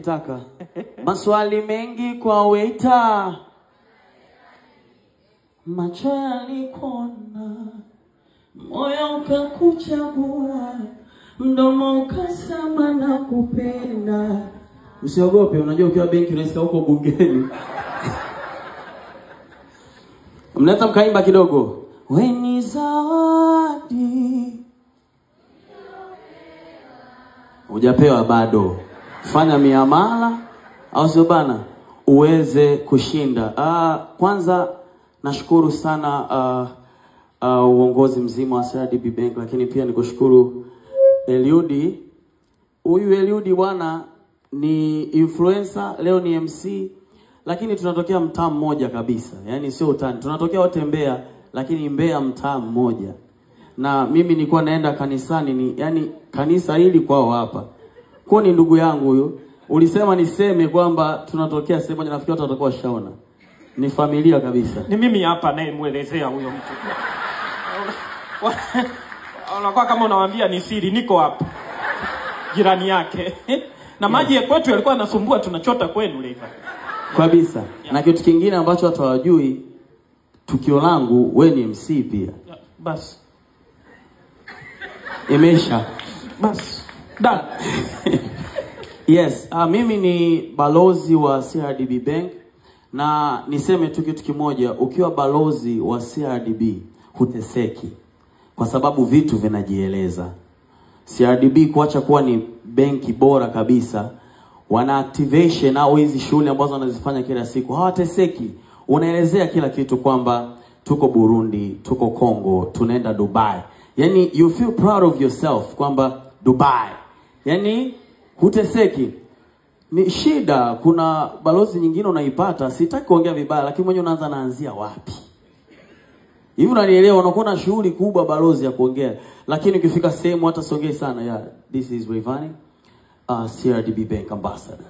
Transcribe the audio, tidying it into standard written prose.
Kitaka maswali mengi kwa waiter, macho yalikona, moyo ukakuchagua, mdomo ukasema na kupenda. Usiogope, unajua ukiwa benki unasikia huko bungeni. Mnaweza mkaimba kidogo. We ni zawadi. Hujapewa bado. Fanya miamala au sio bana uweze kushinda. Kwanza nashukuru sana uongozi mzima wa CRDB Bank, lakini pia nikushukuru Eliudi. Huyu Eliudi bwana ni influencer, leo ni MC, lakini tunatokea mtaa mmoja kabisa. Yaani sio utani. Tunatokea wote Mbeya, lakini Mbeya mtaa mmoja. Na mimi nilikuwa naenda kanisani, yani kanisa hili kwao hapa. Kwa ni ndugu yangu huyu. Ulisema niseme kwamba tunatokea sehemu moja, nafikiri watu watakuwa washaona. Ni familia kabisa. Ni mimi hapa naye muelezea huyo mtu. Unakuwa kama unawaambia ni siri, niko hapa. Jirani yake. Na maji ya kwetu yalikuwa yanasumbua, tunachota kwenu leo. Kabisa. Na kitu kingine ambacho watu hawajui, tukio langu wewe ni MC pia. Basi. Imesha. Basi. Done. Yes, mimi ni balozi wa CRDB Bank, na niseme tu kitu kimoja, ukiwa balozi wa CRDB huteseki kwa sababu vitu vinajieleza. CRDB kuacha kuwa ni benki bora kabisa, wana activation au hizi shule ambazo wanazifanya kila siku, hawateseki. Unaelezea kila kitu kwamba tuko Burundi, tuko Kongo, tunaenda Dubai. Yani you feel proud of yourself kwamba Dubai. Yani huteseki. Ni shida, kuna balozi nyingine unaipata, sitaki kuongea vibaya, lakini mwenye unaanza naanzia wapi? Hivi unanielewa, unakuwa na shughuli kubwa balozi ya kuongea, lakini ukifika sehemu hata songei sana. Yeah, this is Rayvanny, CRDB Bank ambassador.